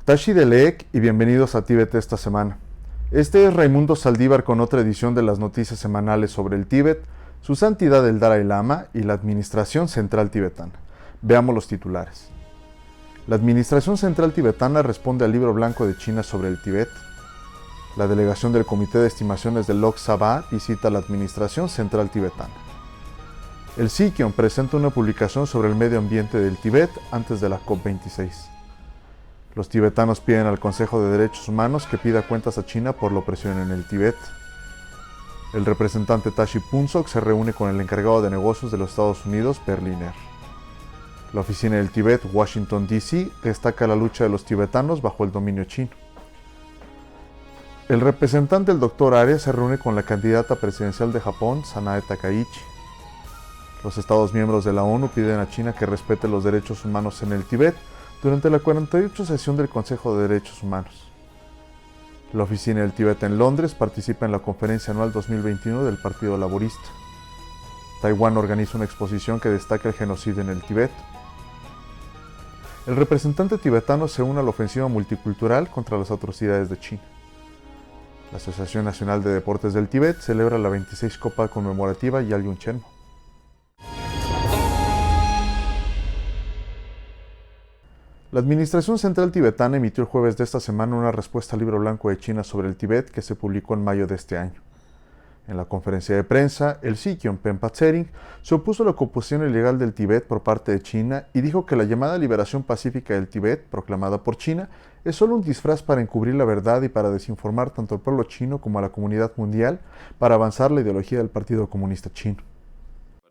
Tashi Delek y bienvenidos a Tíbet esta semana. Este es Raimundo Saldívar con otra edición de las noticias semanales sobre el Tíbet, su santidad el Dalai Lama y la Administración Central Tibetana. Veamos los titulares. La Administración Central Tibetana responde al Libro Blanco de China sobre el Tíbet. La delegación del Comité de Estimaciones del Lok Sabha visita la Administración Central Tibetana. El Sikion presenta una publicación sobre el medio ambiente del Tíbet antes de la COP26. Los tibetanos piden al Consejo de Derechos Humanos que pida cuentas a China por la opresión en el Tíbet. El representante Tashi Phuntsok se reúne con el encargado de negocios de los Estados Unidos, Berliner. La oficina del Tíbet, Washington, D.C., destaca la lucha de los tibetanos bajo el dominio chino. El representante del Dr. Arias se reúne con la candidata presidencial de Japón, Sanae Takaichi. Los Estados miembros de la ONU piden a China que respete los derechos humanos en el Tíbet durante la 48ª sesión del Consejo de Derechos Humanos. La oficina del Tíbet en Londres participa en la conferencia anual 2021 del Partido Laborista. Taiwán organiza una exposición que destaca el genocidio en el Tíbet. El representante tibetano se une a la ofensiva multicultural contra las atrocidades de China. La Asociación Nacional de Deportes del Tíbet celebra la 26 Copa Conmemorativa Yalyun Chenmo. La Administración Central Tibetana emitió el jueves de esta semana una respuesta al Libro Blanco de China sobre el Tíbet que se publicó en mayo de este año. En la conferencia de prensa, el Sikion Pempa Tsering se opuso a la ocupación ilegal del Tíbet por parte de China y dijo que la llamada liberación pacífica del Tíbet, proclamada por China, es solo un disfraz para encubrir la verdad y para desinformar tanto al pueblo chino como a la comunidad mundial para avanzar la ideología del Partido Comunista Chino.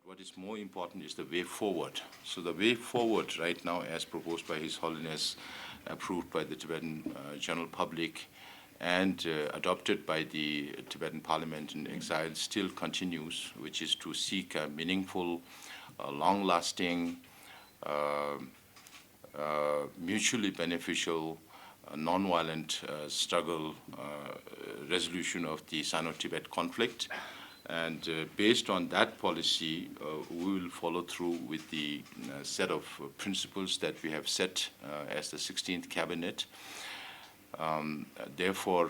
What is more important is the way forward. So the way forward right now, as proposed by His Holiness, approved by the Tibetan general public, and adopted by the Tibetan Parliament in exile, still continues, which is to seek a meaningful, long-lasting, mutually beneficial, non-violent struggle, resolution of the Sino-Tibet conflict. And based on that policy, we will follow through with the set of principles that we have set as the 16th Cabinet. Therefore,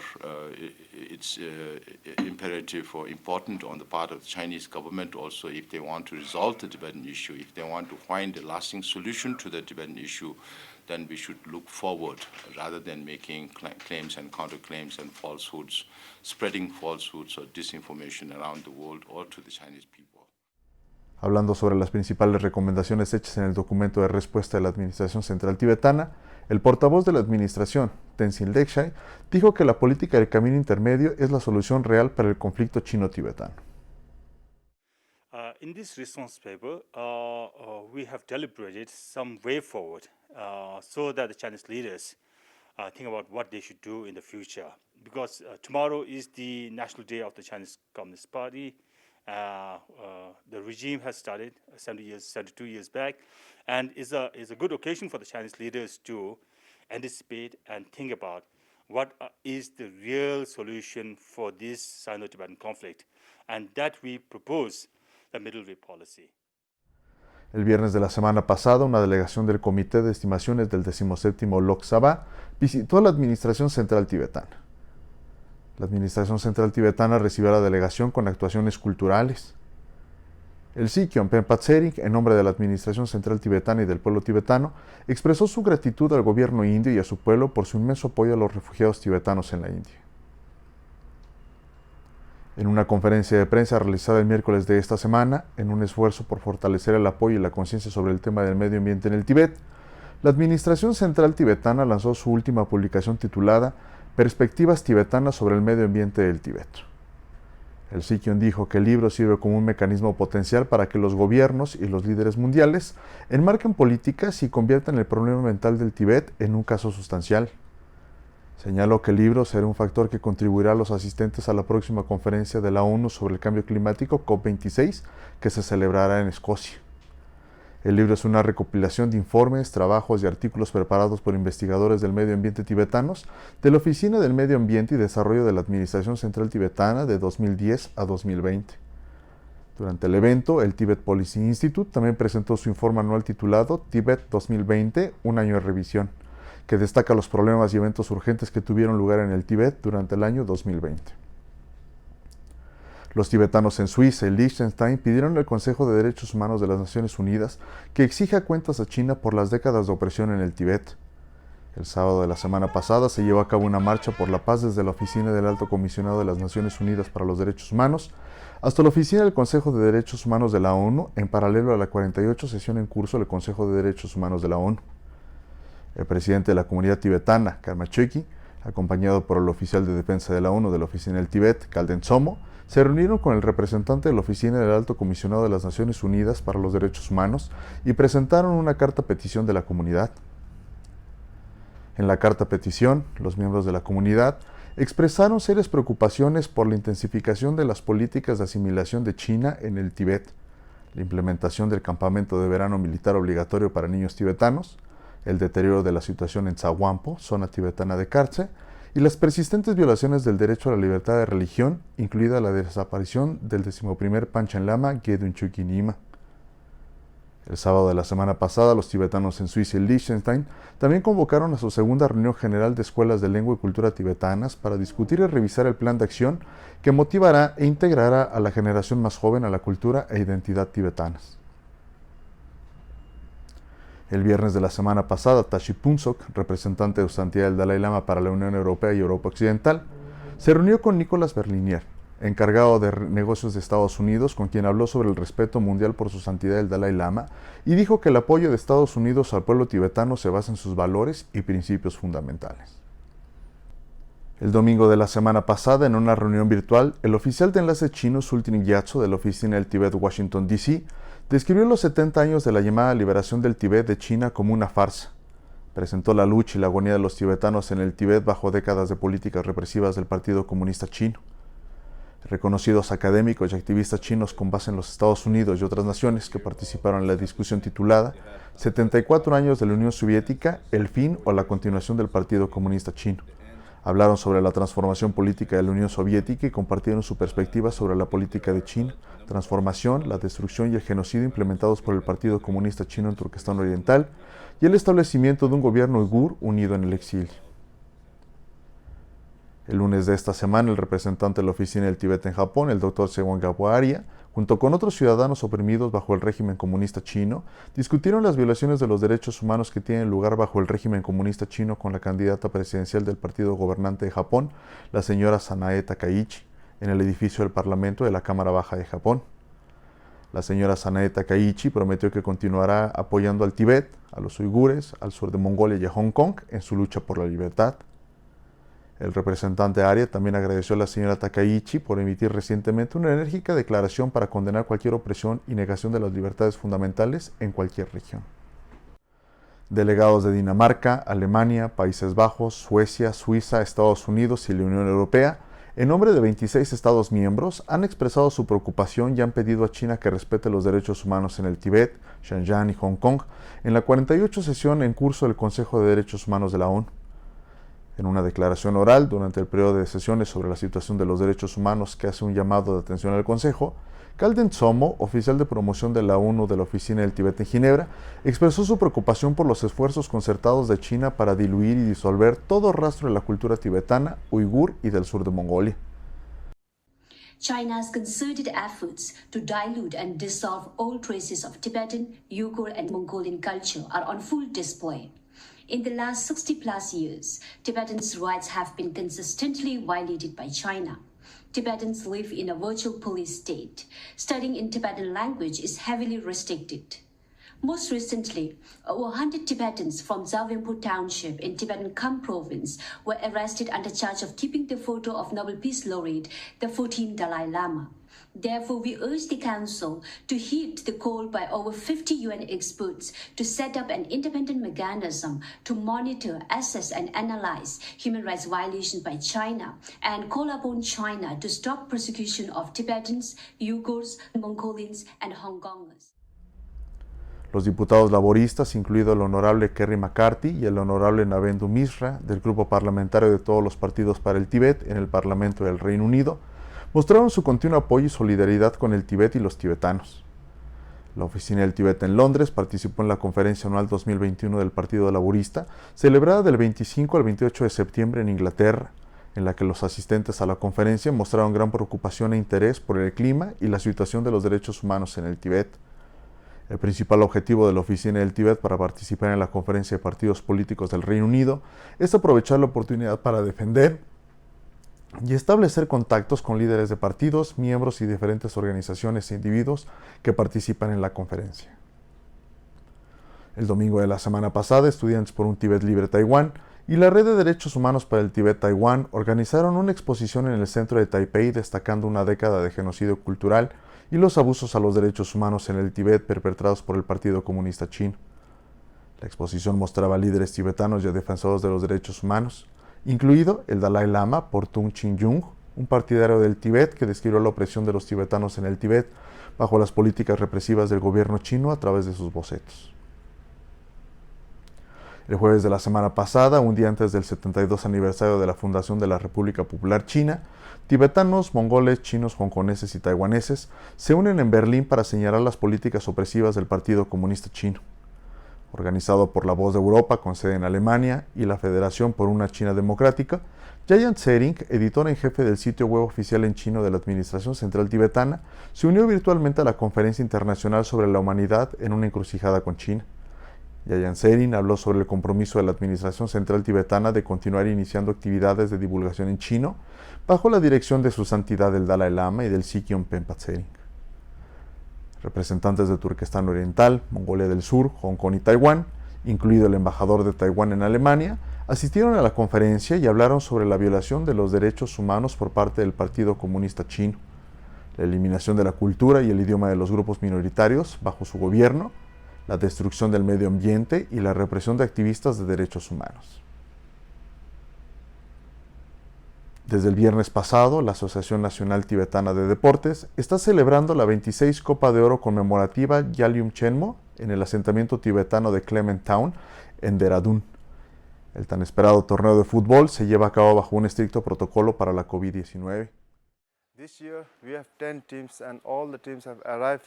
it's imperative or important on the part of the Chinese government also, if they want to resolve the Tibetan issue, if they want to find a lasting solution to the Tibetan issue, then we should look forward rather than making claims and counterclaims and falsehoods, spreading falsehoods or disinformation around the world or to the Chinese people. Hablando sobre las principales recomendaciones hechas en el documento de respuesta de la Administración Central Tibetana, el portavoz de la Administración, Tenzin Lekshai, dijo que la política del camino intermedio es la solución real para el conflicto chino-tibetano. In this response paper, we have deliberated some way forward so that the Chinese leaders think about what they should do in the future. Because tomorrow is the National Day of the Chinese Communist Party. The regime has started 72 years back, and is a good occasion for the Chinese leaders to anticipate and think about what is the real solution for this Sino-Tibetan conflict, and that we propose the Middle Way policy. El viernes de la semana pasada, una delegación del Comité de Estimaciones del 17º Lok Sabha visitó la Administración Central Tibetana. La Administración Central Tibetana recibió a la delegación con actuaciones culturales. El Sikion Pempa Tsering, en nombre de la Administración Central Tibetana y del pueblo tibetano, expresó su gratitud al gobierno indio y a su pueblo por su inmenso apoyo a los refugiados tibetanos en la India. En una conferencia de prensa realizada el miércoles de esta semana, en un esfuerzo por fortalecer el apoyo y la conciencia sobre el tema del medio ambiente en el Tíbet, la Administración Central Tibetana lanzó su última publicación titulada Perspectivas tibetanas sobre el medio ambiente del Tíbet. El Sikion dijo que el libro sirve como un mecanismo potencial para que los gobiernos y los líderes mundiales enmarquen políticas y conviertan el problema ambiental del Tíbet en un caso sustancial. Señaló que el libro será un factor que contribuirá a los asistentes a la próxima conferencia de la ONU sobre el cambio climático COP26, que se celebrará en Escocia. El libro es una recopilación de informes, trabajos y artículos preparados por investigadores del medio ambiente tibetanos de la Oficina del Medio Ambiente y Desarrollo de la Administración Central Tibetana de 2010 a 2020. Durante el evento, el Tibet Policy Institute también presentó su informe anual titulado Tibet 2020, un año de revisión, que destaca los problemas y eventos urgentes que tuvieron lugar en el Tíbet durante el año 2020. Los tibetanos en Suiza y Liechtenstein pidieron al Consejo de Derechos Humanos de las Naciones Unidas que exija cuentas a China por las décadas de opresión en el Tíbet. El sábado de la semana pasada se llevó a cabo una marcha por la paz desde la oficina del Alto Comisionado de las Naciones Unidas para los Derechos Humanos hasta la oficina del Consejo de Derechos Humanos de la ONU, en paralelo a la 48 sesión en curso del Consejo de Derechos Humanos de la ONU. El presidente de la comunidad tibetana, Karma Chökyi, acompañado por el oficial de defensa de la ONU de la oficina del Tíbet, Khalden Tsomo, se reunieron con el representante de la oficina del Alto Comisionado de las Naciones Unidas para los Derechos Humanos y presentaron una carta petición de la comunidad. En la carta petición, los miembros de la comunidad expresaron serias preocupaciones por la intensificación de las políticas de asimilación de China en el Tíbet, la implementación del campamento de verano militar obligatorio para niños tibetanos, el deterioro de la situación en Tsahuampo, zona tibetana de Khartze, y las persistentes violaciones del derecho a la libertad de religión, incluida la desaparición del 11º Panchen Lama Gedun Chökyi Nyima. El sábado de la semana pasada, los tibetanos en Suiza y Liechtenstein también convocaron a su segunda reunión general de escuelas de lengua y cultura tibetanas para discutir y revisar el plan de acción que motivará e integrará a la generación más joven a la cultura e identidad tibetanas. El viernes de la semana pasada, Tashi Phuntsok, representante de santidad del Dalai Lama para la Unión Europea y Europa Occidental, se reunió con Nicolas Berlinier, encargado de negocios de Estados Unidos, con quien habló sobre el respeto mundial por su santidad del Dalai Lama y dijo que el apoyo de Estados Unidos al pueblo tibetano se basa en sus valores y principios fundamentales. El domingo de la semana pasada, en una reunión virtual, el oficial de enlace chino Sultin Gyatso de la oficina del Tíbet Washington, D.C., describió los 70 años de la llamada liberación del Tíbet de China como una farsa. Presentó la lucha y la agonía de los tibetanos en el Tíbet bajo décadas de políticas represivas del Partido Comunista Chino. Reconocidos académicos y activistas chinos con base en los Estados Unidos y otras naciones que participaron en la discusión titulada 74 años de la Unión Soviética, el fin o la continuación del Partido Comunista Chino. Hablaron sobre la transformación política de la Unión Soviética y compartieron su perspectiva sobre la política de China, transformación, la destrucción y el genocidio implementados por el Partido Comunista Chino en Turquestán Oriental y el establecimiento de un gobierno uigur unido en el exilio. El lunes de esta semana, el representante de la oficina del Tíbet en Japón, el Dr. Sewon Gabo Arya, junto con otros ciudadanos oprimidos bajo el régimen comunista chino, discutieron las violaciones de los derechos humanos que tienen lugar bajo el régimen comunista chino con la candidata presidencial del partido gobernante de Japón, la señora Sanae Takaichi, en el edificio del Parlamento de la Cámara Baja de Japón. La señora Sanae Takaichi prometió que continuará apoyando al Tíbet, a los uigures, al sur de Mongolia y a Hong Kong en su lucha por la libertad. El representante Arya también agradeció a la señora Takaichi por emitir recientemente una enérgica declaración para condenar cualquier opresión y negación de las libertades fundamentales en cualquier región. Delegados de Dinamarca, Alemania, Países Bajos, Suecia, Suiza, Estados Unidos y la Unión Europea, en nombre de 26 Estados miembros, han expresado su preocupación y han pedido a China que respete los derechos humanos en el Tíbet, Xinjiang y Hong Kong en la 48 sesión en curso del Consejo de Derechos Humanos de la ONU. En una declaración oral durante el periodo de sesiones sobre la situación de los derechos humanos que hace un llamado de atención al Consejo, Khalden Tsomo, oficial de promoción de la ONU de la Oficina del Tíbet en Ginebra, expresó su preocupación por los esfuerzos concertados de China para diluir y disolver todo rastro de la cultura tibetana, uigur y del sur de Mongolia. China's concerted efforts to dilute and dissolve all traces of Tibetan, Uyghur, and Mongolian culture are on full display. In the last 60-plus years, Tibetans' rights have been consistently violated by China. Tibetans live in a virtual police state. Studying in Tibetan language is heavily restricted. Most recently, over 100 Tibetans from Zawinpur Township in Tibetan Kham Province were arrested under charge of keeping the photo of Nobel Peace Laureate, the 14th Dalai Lama. Therefore, we urge the Council to heed the call by over 50 UN experts to set up an independent mechanism to monitor, assess, and analyze human rights violations by China and call upon China to stop persecution of Tibetans, Uyghurs, Mongolians, and Hong Kongers. Los diputados laboristas, incluido el honorable Kerry McCarthy y el honorable Navendu Misra, del grupo parlamentario de todos los partidos para el Tíbet en el Parlamento del Reino Unido, mostraron su continuo apoyo y solidaridad con el Tíbet y los tibetanos. La oficina del Tíbet en Londres participó en la conferencia anual 2021 del Partido Laborista, celebrada del 25 al 28 de septiembre en Inglaterra, en la que los asistentes a la conferencia mostraron gran preocupación e interés por el clima y la situación de los derechos humanos en el Tíbet. El principal objetivo de la Oficina del Tíbet para participar en la Conferencia de Partidos Políticos del Reino Unido es aprovechar la oportunidad para defender y establecer contactos con líderes de partidos, miembros y diferentes organizaciones e individuos que participan en la conferencia. El domingo de la semana pasada, Estudiantes por un Tíbet Libre Taiwán y la Red de Derechos Humanos para el Tíbet Taiwán organizaron una exposición en el centro de Taipei destacando una década de genocidio cultural y los abusos a los derechos humanos en el Tíbet perpetrados por el Partido Comunista Chino. La exposición mostraba líderes tibetanos y defensores de los derechos humanos, incluido el Dalai Lama Portung Chin-yung, un partidario del Tíbet que describió la opresión de los tibetanos en el Tíbet bajo las políticas represivas del gobierno chino a través de sus bocetos. El jueves de la semana pasada, un día antes del 72 aniversario de la fundación de la República Popular China, tibetanos, mongoles, chinos, hongkoneses y taiwaneses se unen en Berlín para señalar las políticas opresivas del Partido Comunista Chino. Organizado por La Voz de Europa, con sede en Alemania, y la Federación por una China Democrática, Jayant Sering, editor en jefe del sitio web oficial en chino de la Administración Central Tibetana, se unió virtualmente a la Conferencia Internacional sobre la Humanidad en una encrucijada con China. Jayant Sering habló sobre el compromiso de la Administración Central Tibetana de continuar iniciando actividades de divulgación en chino bajo la dirección de su santidad el Dalai Lama y del Sikh Pempa Tsering. Representantes de Turquestán Oriental, Mongolia del Sur, Hong Kong y Taiwán, incluido el embajador de Taiwán en Alemania, asistieron a la conferencia y hablaron sobre la violación de los derechos humanos por parte del Partido Comunista Chino, la eliminación de la cultura y el idioma de los grupos minoritarios bajo su gobierno, la destrucción del medio ambiente y la represión de activistas de derechos humanos. Desde el viernes pasado, la Asociación Nacional Tibetana de Deportes está celebrando la 26 Copa de Oro conmemorativa Yalum Chenmo en el asentamiento tibetano de Clement Town, en Dehradún. El tan esperado torneo de fútbol se lleva a cabo bajo un estricto protocolo para la COVID-19. This year we have 10 teams and all the teams have arrived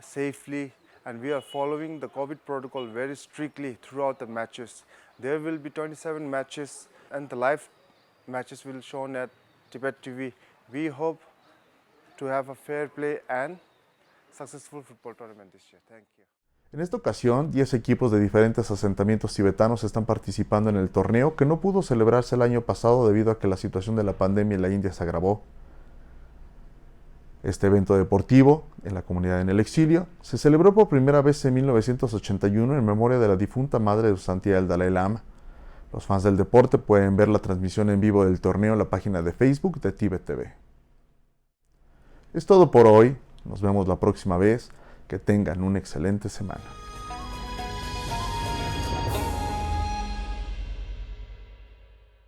safely and we are following the COVID protocol very strictly throughout the matches. There will be 27 matches and the live matches will be shown at Tibet TV. We hope to have a fair play and successful football tournament this year. Thank you. En esta ocasión, 10 equipos de diferentes asentamientos tibetanos están participando en el torneo que no pudo celebrarse el año pasado debido a que la situación de la pandemia en la India se agravó. Este evento deportivo, en la comunidad en el exilio, se celebró por primera vez en 1981 en memoria de la difunta madre de su santidad el Dalai Lama. Los fans del deporte pueden ver la transmisión en vivo del torneo en la página de Facebook de Tibet TV. Es todo por hoy, nos vemos la próxima vez, que tengan una excelente semana.